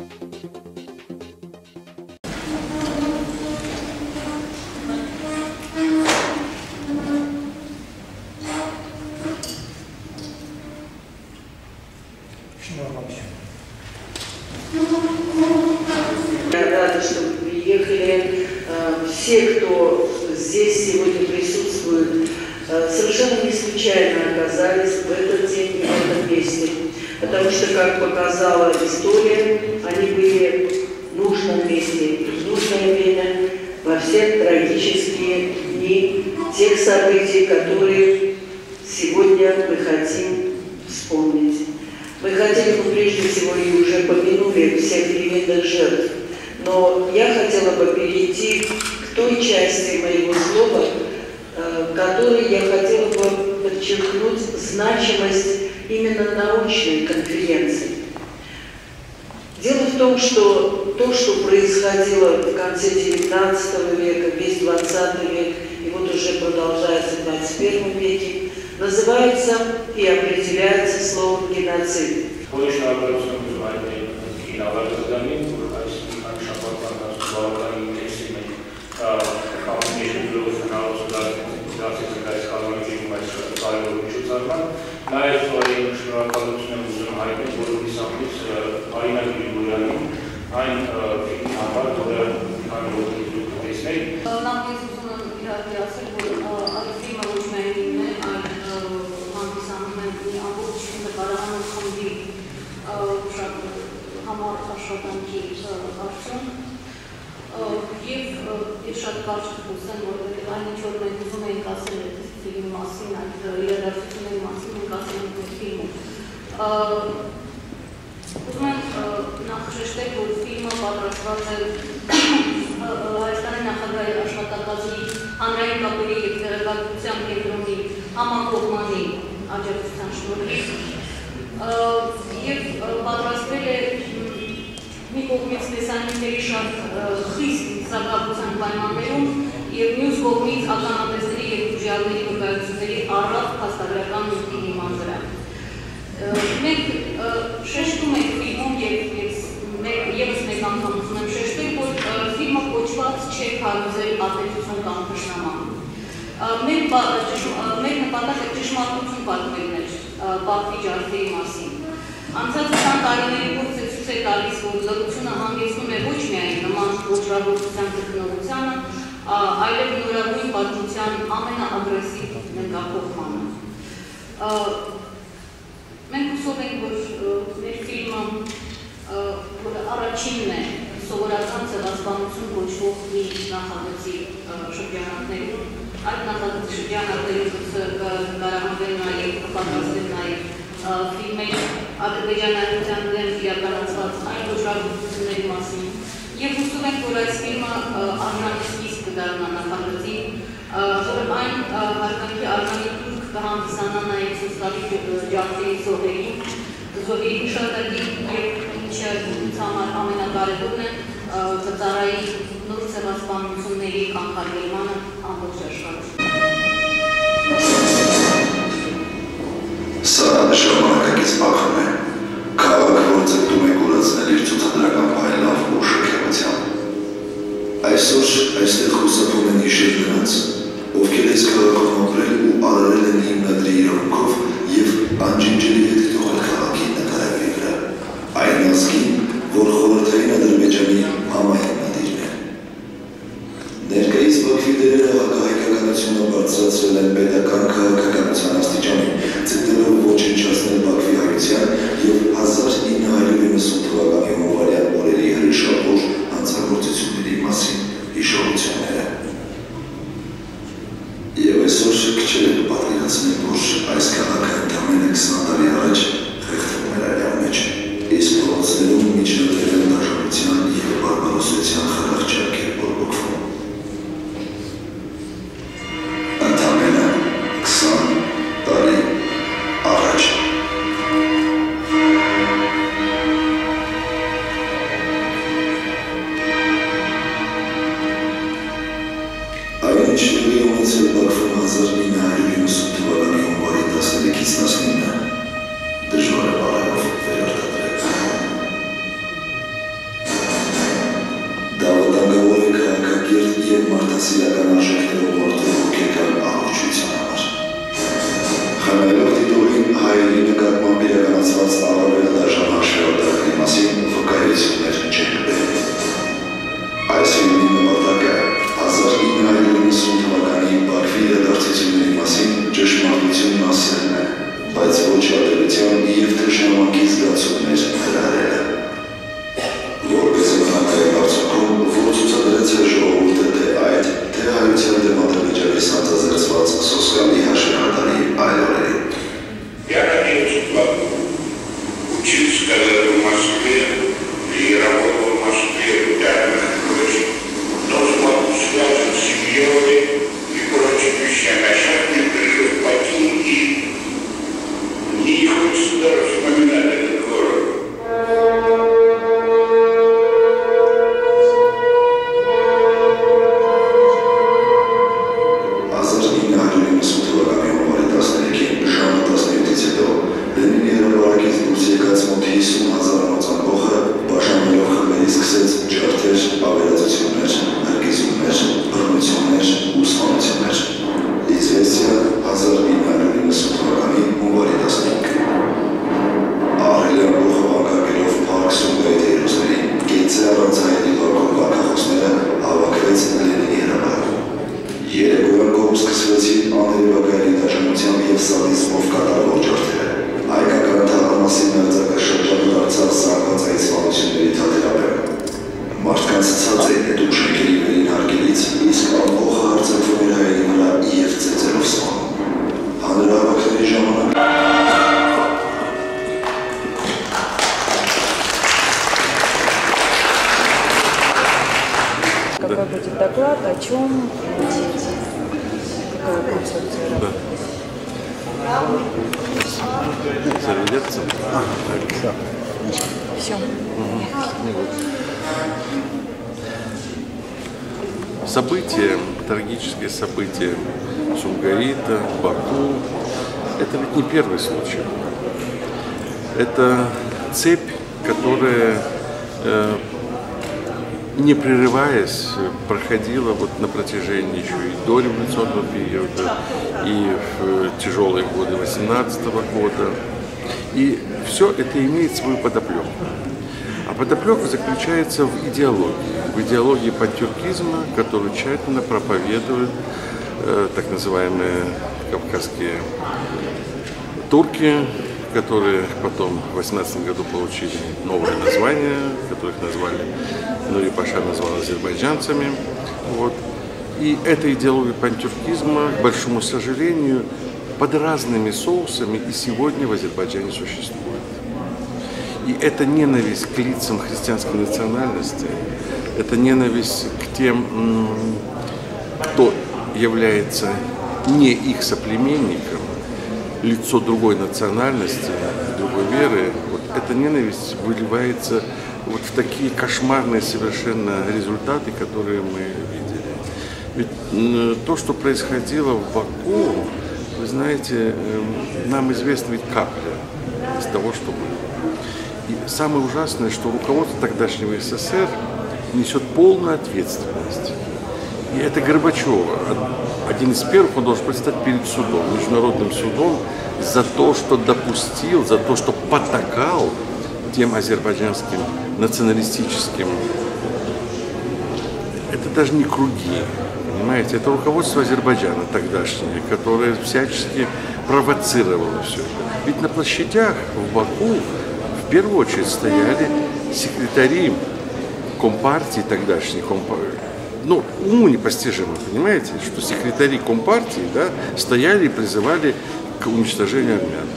Я рада, что вы приехали. Все, кто здесь сегодня присутствует, совершенно не случайно оказались в этот день и в этом месте. Потому что, как показала история, они были в нужном месте и в нужное время во все трагические дни тех событий, которые сегодня мы хотим вспомнить. Мы хотели бы прежде всего и уже помянули всех невинных жертв, но я хотела бы перейти к той части моего слова, которой я хотела бы подчеркнуть значимость именно научной конференции. Дело в том, что то, что происходило в конце XIX века, весь XX век, и вот уже продолжается в XXI веке, называется и определяется словом геноцид. Եվ շատ կարճ խոսեմ, որովհետև այն ինչ որ մենք ուզում ենք ասել այդ ֆիլմի մասին, այդ իրադարձությունների մասին մենք ասել ենք այդ ֆիլմում։ Ուզում եմ նախ շեշտել, որ ֆիլմը պատրաստված է Հայաստանի նախագահի աշխատակազմի հանրային կապերի և տեղեկատվության կենտրոնի համակողմանի աջակցության շնորհիվ և պատրաստվել է մի կողմից տեսանյութերի շատ խիստ սակավության պայմաններում և մյուս կողմից ականատեսների և բուժյալների վկայությունների առատ փաստագրական նյութի հիման վրա։ Մենք շեշտում ենք ֆիլմում և ևս մեկ անգամ ուզում եմ շեշտել, որ ֆիլմը կոչված չէ քարոզել ատելություն կամ թշնաման։ Մեր նպատակը ճշմարտություն պատմելն էր Բաքվի ջարդերի մասին։ Անցած 20 տարիների փորձը ցույց է տալիս, որ լռությունը հանգեցնում է ոչ միայն նման ոչռագործության գտնողությանը, այլև նորագույն պատմության ամենաագրեսիվ նկատողմանը։ Մենք հուսով ենք, որ մեր ֆիլմը, որը առաջինն է սովորական ցեղասպանություն կոչվող մի նախագծի շրջանակներում, այդ նախագծի շրջանակներում կկարողանվել նաև պատրաստել նաև ֆիլմեր ադրբեջանական դեմ իրականացված այն ոչռագործությունների մասին և հուսով ենք, որ այս ֆիլմը արժանի սկիզբ կդառնա նախագծի, որ այն հարգանքի արժանի տուրք կհանդիսանա նաև սոցիալի ջարդերի զոհերի հիշատակի և ինչը ինձ համար ամենակարևորն է կծառայի նոր ցեղասպանությունների կանխարգելմանը ամբողջ աշխարհում։ Սա ժամանակակից Բաքվն է, քաղաք, որ ձգտում է կուրացնել իր ցուցադրական փայլավ ու շքեղությամբ։ Այսօր այստեղ խուսափում են հիշել նրանց, ովքեր այս քաղաքում ապրել ու արարել են հիմնադրի իրավունքով և անջնջելի հետ թողել քաղաքի նկարագրի վրա, այն ազգին, որ խորհրդային Ադրբեջանի համահիմնադիրն է։ Ներկայիս Բաքվի դերերը հակահայկականությունը բարձրացրել են պետական քաղաքականության աստիճանին, ձգտելով ոչնչացնել Բաքվի հայության և 1990 թվականի հունվարյան օրերի հրեշավոր հանցագործությունների մասին հիշողությունները։ Եվ այսօր քչերը կպատկերացնեն, որ այս քաղաքը ընդամենը 20 տարի առաջ խեղդվում էր այլյա մեջ, իսկ փողոցներում միջնորդել դաշնության և բարբարոսության խրախ ճարքեր բորբոքվում։ Ընդամենը 20 տարի առաջ։ Այն ինչ տեղի ունեցել Բաքվում 1990 թվականի հունվարի 13-ից 19-ը դժվար է բառերով վերարտադրել։ Շոտլանդիայի լոկալ վարքախոսները հավաքվեցին Լենինի հրապարակում։ Երեկոյան կողմ սկսվեցին աներևակայելի դաշնությամբ և սադիզմով կատարվող ջարդերը։ Հայկական թաղամասի մերձակաշրջանը դարձավ զարգացած սպանությունների թատերաբեմ։ Մարդկանց ցածր հետուկ շենքերի վերին հարկելից իսկ ամբողը հարձակվում էր հայերի վրա և ծեծերով սպանում։ Հանրահավաքների ժամանակ Какой будет доклад, о чем, какая концепция работы? Заведется? Все. События, трагические события Сумгаита, Баку, это ведь не первый случай. Это цепь, которая, не прерываясь, проходила вот на протяжении еще и до революционного периода, и в тяжелые годы 18-го года. И все это имеет свою подоплеку. А подоплека заключается в идеологии пантюркизма, которую тщательно проповедуют так называемые кавказские турки, которые потом в 18 году получили новое название, которых назвали, Нури Паша назвал азербайджанцами. Вот. И эта идеология пантюркизма, к большому сожалению, под разными соусами и сегодня в Азербайджане существует. И это ненависть к лицам христианской национальности, это ненависть к тем, кто является не их соплеменником, лицо другой национальности, другой веры. Вот эта ненависть выливается вот в такие кошмарные совершенно результаты, которые мы видели. Ведь то, что происходило в Баку, вы знаете, нам известна ведь капля из того, что было. И самое ужасное, что руководство тогдашнего СССР несет полную ответственность. И это Горбачева, один из первых, он должен предстать перед судом, международным судом, за то, что допустил, за то, что потакал тем азербайджанским националистическим. Это даже не круги, понимаете, это руководство Азербайджана тогдашнее, которое всячески провоцировало все это. Ведь на площадях в Баку в первую очередь стояли секретари Компартии тогдашней, ну, уму непостижимо, понимаете, что секретари Компартии, да, стояли и призывали к уничтожению армян.